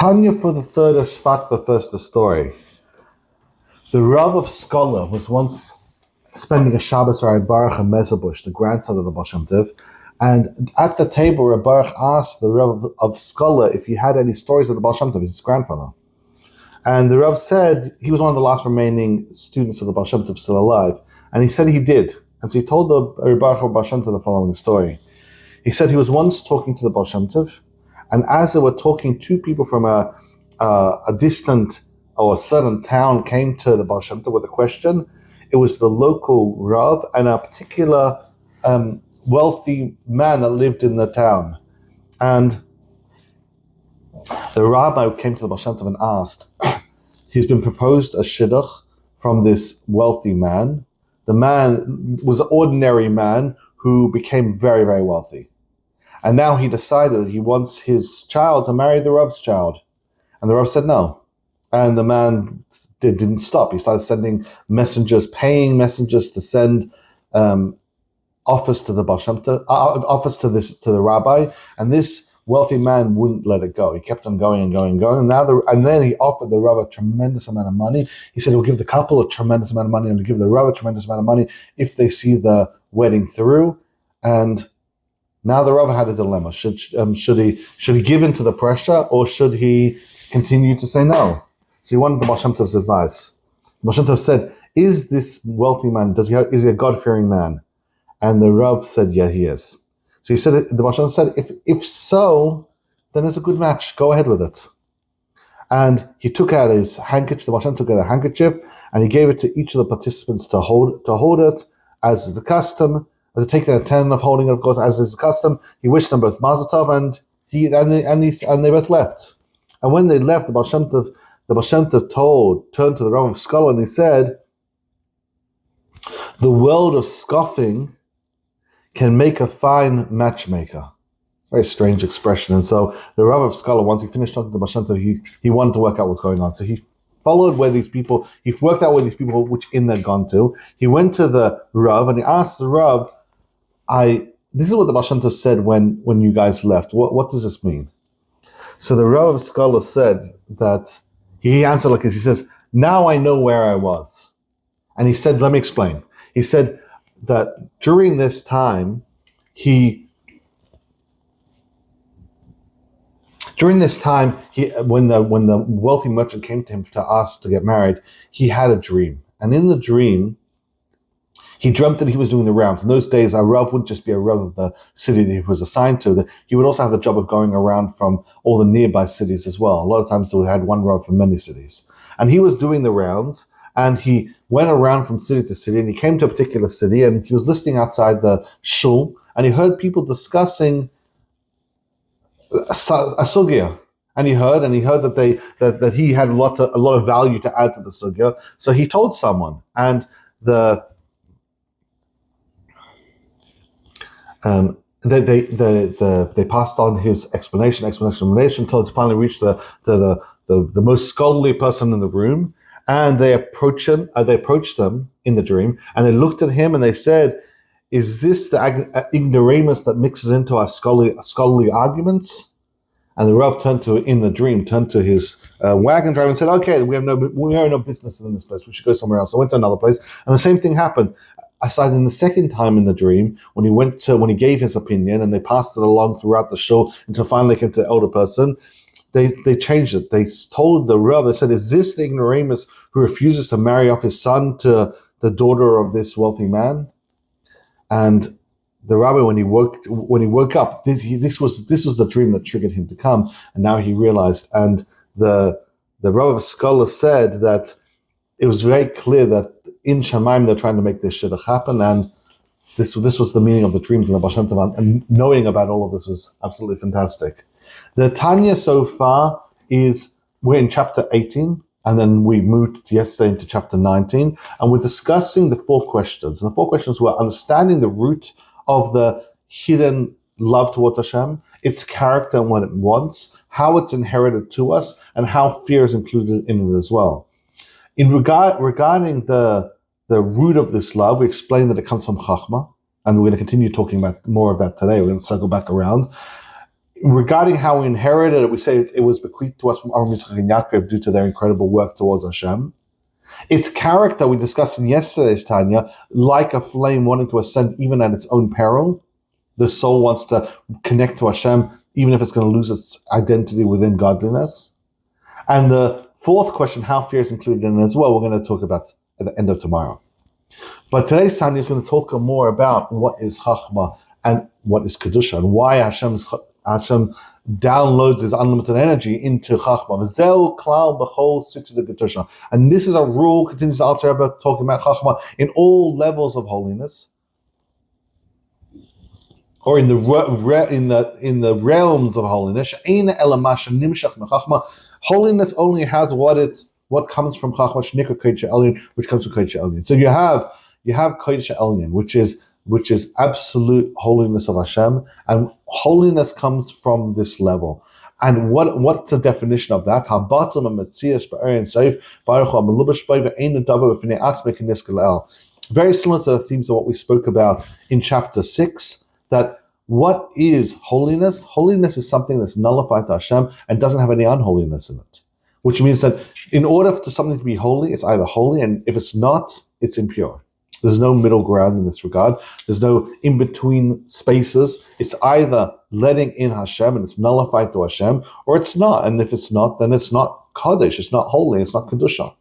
Tanya for the third of Shevat, but first the story. The Rav of Scholar was once spending a Shabbos or Baruch and Mezabush, the grandson of the Baal Shem Tov, and at the table, Reb Baruch asked the Rav of Scholar if he had any stories of the Baal Shem Tov, his grandfather. And the Rav said he was one of the last remaining students of the Baal Shem Tov still alive, and he said he did. And so he told the Reb Baruch of Baal Shem Tov the following story. He said he was once talking to the Baal Shem Tov, and as they were talking, two people from a distant or a certain town came to the Baal Shem Tov with a question. It was the local Rav and a particular wealthy man that lived in the town. And the rabbi came to the Baal Shem Tov and asked, he's been proposed a shidduch from this wealthy man. The man was an ordinary man who became very, very wealthy. And now he decided he wants his child to marry the Rav's child. And the Rav said no. And the man didn't stop. He started sending messengers, paying messengers to send offers to the Baal Shem Tov, offers to the rabbi. And this wealthy man wouldn't let it go. He kept on going and going and going. And then he offered the Rav a tremendous amount of money. He said he'll give the couple a tremendous amount of money and he'll give the Rav a tremendous amount of money if they see the wedding through. And now the Rav had a dilemma. Should he give in to the pressure, or should he continue to say no? So he wanted the Baal Shem Tov's advice. The Baal Shem Tov said, is this wealthy man, is he a God-fearing man? And the Rav said, yeah, he is. So he said, the Baal Shem Tov said, if so, then it's a good match. Go ahead with it. And he took out his handkerchief, the Baal Shem Tov took out a handkerchief, and he gave it to each of the participants to hold it, as is the custom. To take the turn of holding it, of course, as is the custom. He wished them both Mazel Tov, and they both left. And when they left, the Baal Shem Tov turned to the Rav of Scholar and he said, the world of scoffing can make a fine matchmaker. Very strange expression. And so the Rav of Scholar, once he finished talking to the Baal Shem Tov, he wanted to work out what's going on. So he followed where these people, he worked out where these people, which inn they'd gone to. He went to the Rav and he asked the Rav, this is what the Baal Shem Tov said when you guys left. What does this mean? So the Rav of Scholar said that, he answered like this. He says, now I know where I was. And he said, let me explain. He said that during this time, when the wealthy merchant came to him to ask to get married, he had a dream. And in the dream, he dreamt that he was doing the rounds. In those days, a Rav wouldn't just be a Rav of the city that he was assigned to. He would also have the job of going around from all the nearby cities as well. A lot of times they had one Rav for many cities. And he was doing the rounds, and he went around from city to city, and he came to a particular city, and he was listening outside the shul, and he heard people discussing a sugya. And he heard that he had a lot of value to add to the sugya. So he told someone, and they passed on his explanation until it finally reached the most scholarly person in the room, and they approached them in the dream, and they looked at him and they said, "Is this the ignoramus that mixes into our scholarly arguments?" And the Rav turned to his wagon driver and said, "Okay, we have no business in this place. We should go somewhere else." I went to another place, and the same thing happened. Aside in the second time in the dream, when he gave his opinion, and they passed it along throughout the show until finally they came to the elder person, they changed it. They told the Rav, they said, "Is this the ignoramus who refuses to marry off his son to the daughter of this wealthy man?" And the rabbi, when he woke up, this was the dream that triggered him to come, and now he realized. And the Rav of Scholar said that it was very clear that in Shemaim they're trying to make this shidduch happen, and this was the meaning of the dreams in the Baal Shem Tov, and knowing about all of this was absolutely fantastic. The Tanya so far we're in chapter 18, and then we moved yesterday into chapter 19, and we're discussing the 4 questions. And the 4 questions were understanding the root of the hidden love towards Hashem, its character and what it wants, how it's inherited to us, and how fear is included in it as well. Regarding the root of this love, we explained that it comes from Chachma, and we're going to continue talking about more of that today. We're going to circle back around. regarding how we inherited it, we say it was bequeathed to us from Amarim, Yitzchak, and Yaakov due to their incredible work towards Hashem. Its character, we discussed in yesterday's Tanya, like a flame wanting to ascend even at its own peril. The soul wants to connect to Hashem, even if it's going to lose its identity within godliness. And the fourth question, how fear is included in it as well, we're going to talk about at the end of tomorrow. But today's Tanya is going to talk more about what is Chachma and what is Kedusha, and why Hashem downloads his unlimited energy into Chachma. V'zeu klal b'chol sixty the Kedusha. And this is a rule, continues the Alter Rebbe talking about Chachma in all levels of holiness, or in the realms of holiness. Holiness only has what comes from Chachma, Shnikar Kodesh Elyon, which comes from Kodesh Elyon. So you have Kodesh Elyon, which is absolute holiness of Hashem, and holiness comes from this level. And what's the definition of that? Very similar to the themes of what we spoke about in chapter 6, that what is holiness? Holiness is something that's nullified to Hashem and doesn't have any unholiness in it. Which means that in order for something to be holy, it's either holy, and if it's not, it's impure. There's no middle ground in this regard. There's no in-between spaces. It's either letting in Hashem and it's nullified to Hashem, or it's not. And if it's not, then it's not Kaddish, it's not holy, it's not Kedusha.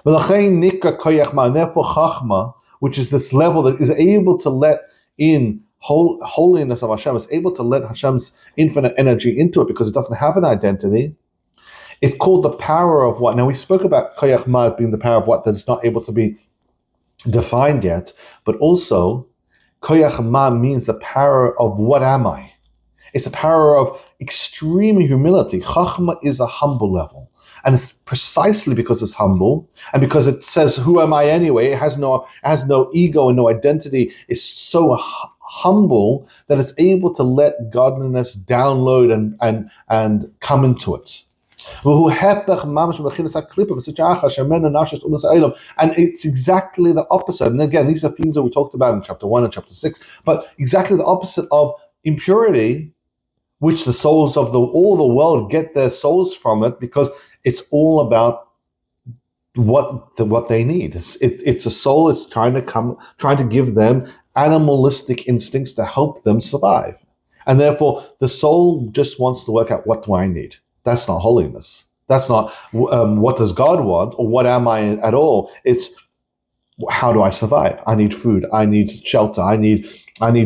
And therefore Chachma, which is this level that is able to let in holiness of Hashem, is able to let Hashem's infinite energy into it because it doesn't have an identity. It's called the power of what. Now we spoke about Koyach Ma as being the power of what that is not able to be defined yet, but also Koyach Ma means the power of what am I? It's a power of extreme humility. Chachma is a humble level. And it's precisely because it's humble and because it says, who am I anyway? It has no ego and no identity. It's so humble that it's able to let godliness download and come into it. And it's exactly the opposite. And again, these are themes that we talked about in chapter 1 and chapter 6, but exactly the opposite of impurity, which the souls of all the world get their souls from it, because it's all about what they need. It's a soul. It's trying to give them animalistic instincts to help them survive, and therefore the soul just wants to work out, what do I need? That's not holiness. That's not what does God want, or what am I at all. It's how do I survive? I need food. I need shelter. I need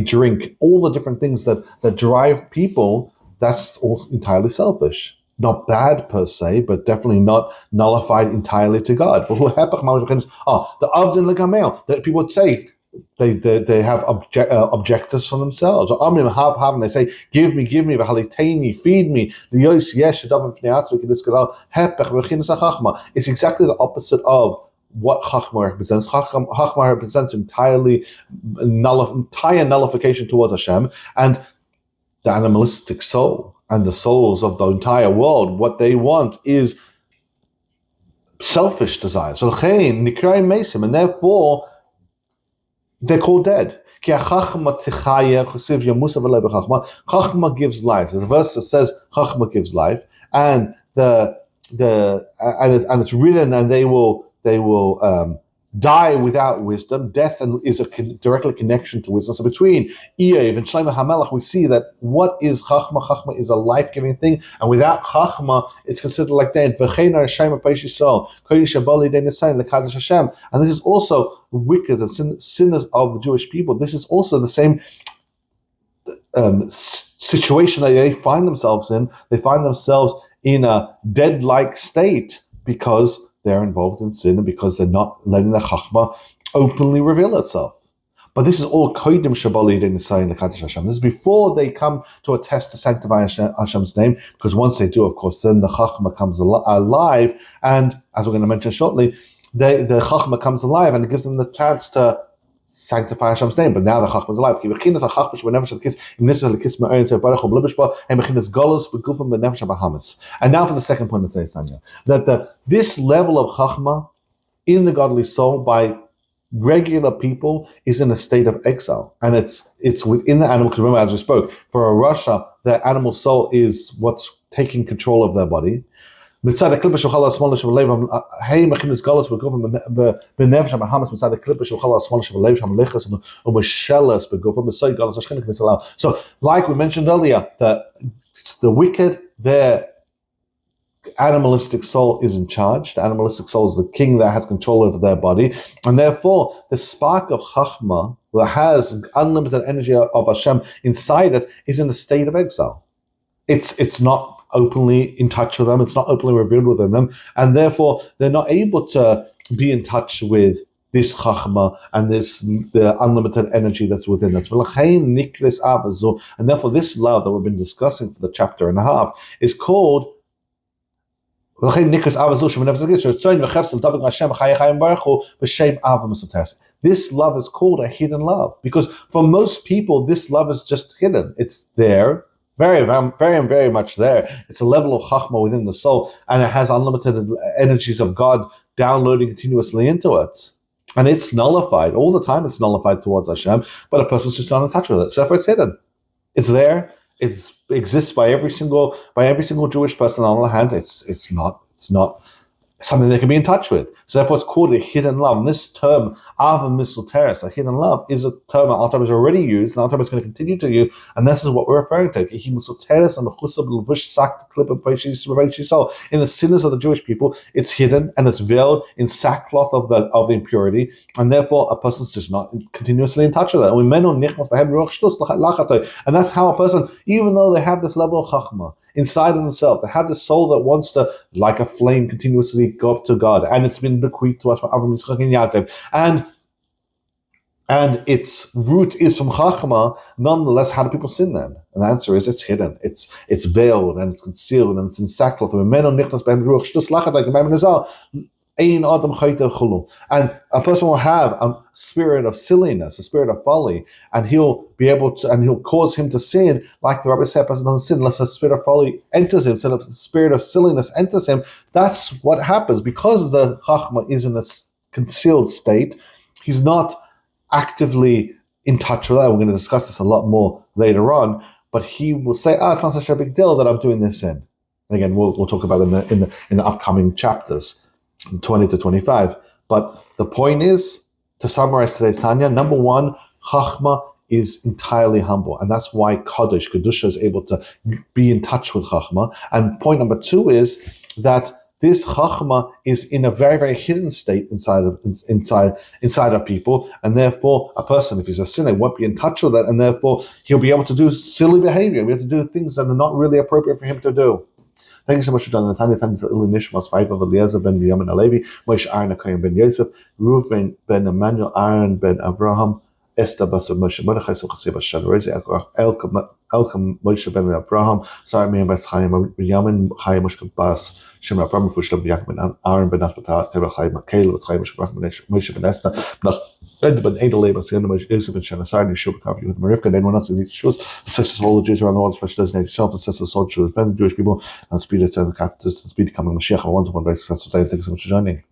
drink. All the different things that drive people. That's all entirely selfish. Not bad per se, but definitely not nullified entirely to God. The Avdin Legamel, that people would say they have objectives for themselves. Or Amarim have, and they say, give me, v'haliteini, feed me. It's exactly the opposite of what Chachma represents. Chachma represents entire nullification towards Hashem, and the animalistic soul and the souls of the entire world, what they want is selfish desires. And therefore they're called dead. Chachma gives life. There's a verse that says Chachma gives life, and it's written, and they will die without wisdom. Death is a directly connection to wisdom. So between Eiv and Shlomo HaMelech, we see that what is Chachma? Chachma is a life-giving thing, and without Chachma, it's considered like dead. And this is also wicked and sinners of the Jewish people. This is also the same situation that they find themselves in. They find themselves in a dead-like state because they're involved in sin and because they're not letting the Chachma openly reveal itself. But this is all Kodim Shabali Nisayim Lekadosh Hashem. This is before they come to attest to sanctify Hashem's name, because once they do, of course, then the Chachma comes alive, and as we're going to mention shortly, the Chachma comes alive and it gives them the chance to sanctify Hashem's name. But now the Chachma is alive. And now for the second point of today's Tanya, that this level of Chachma in the godly soul by regular people is in a state of exile, and it's within the animal. Because remember, as we spoke, for a Rasha, the animal soul is what's taking control of their body. מצד הקליפה של חלל השמאל שבלב, הם מכין הסגלות בגוף בנפש המחמס מצד הקליפה של חלל השמאל שבלב שהמלכס ומשלס בגוף ובסוי גלות השכין כניס אליו. So, like we mentioned earlier, the wicked, their animalistic soul is in charge. The animalistic soul is the king that has control over their body. And therefore, the spark of Chachma that has unlimited energy of Hashem inside it is in a state of exile. It's not openly in touch with them. It's not openly revealed within them. And therefore, they're not able to be in touch with this chachma and the unlimited energy that's within us. And therefore, this love that we've been discussing for the chapter and a half is called this love is called a hidden love, because for most people, this love is just hidden. It's there, very, very, very much there. It's a level of chachma within the soul, and it has unlimited energies of God downloading continuously into it. And it's nullified. All the time it's nullified towards Hashem, but a person's just not in touch with it. So therefore it's hidden. It's there. It exists by every single Jewish person. On the other hand, it's not something they can be in touch with. So therefore it's called a hidden love. And this term, Ava Misl Teres, a hidden love, is a term that Alter has already used, and Alter is going to continue to use, and this is what we're referring to. In the sinners of the Jewish people, it's hidden and it's veiled in sackcloth of the impurity, and therefore a person's just not continuously in touch with it. And that's how a person, even though they have this level of chachma inside of themselves, they have this soul that wants to, like a flame, continuously go up to God, and it's been bequeathed to us from Amarim, Yitzchak, and Yaakov, and its root is from Chachma. Nonetheless, how do people sin then? And the answer is it's hidden, it's veiled, and it's concealed, and it's in sackcloth. And a person will have a spirit of silliness, a spirit of folly, and he'll cause him to sin. Like the Rabbi said, a person doesn't sin unless a spirit of folly enters him. So if the spirit of silliness enters him, that's what happens. Because the Chachma is in a concealed state, he's not actively in touch with that. We're going to discuss this a lot more later on, but he will say, it's not such a big deal that I'm doing this sin. And again, we'll talk about it in the upcoming chapters, 20 to 25. But the point is, to summarize today's Tanya, number one, Chachma is entirely humble, and that's why Kedusha is able to be in touch with Chachma. And point number two is that this Chachma is in a very, very hidden state inside of people, and therefore a person, if he's a sinner, won't be in touch with it, and therefore he'll be able to do silly behavior. He'll be able to do things that are not really appropriate for him to do. Thank you so much for joining the Tanya. Tanya is Ilu Nishmas, five of Eliezer ben Binyamin Alevi, Moshe Aaron Akayim ben Yosef, Reuven ben Emmanuel, Aaron ben Avraham, Esther Basar Moshe Mordechai Silchasei Bashan Rezi Elkam Moshe ben Avraham, Sarah Meir Bas Chaim Binyamin Chaim Moshe Bas Shem Avraham Fushlam Yaakov Aaron ben Aspatat Teva Chaim Makel Chaim Moshe ben Esther Ben Adel Bas Yen Moshe Yosef ben Shanasar Yeshua Kav Yehud Marivka. And anyone else who needs Jews, sisters all the Jews around the world, especially those native self and sisters all Jews, Ben the Jewish people, and speed to the captives, and speed to coming Mashiach on a one-to-one basis. Thank you so much for joining.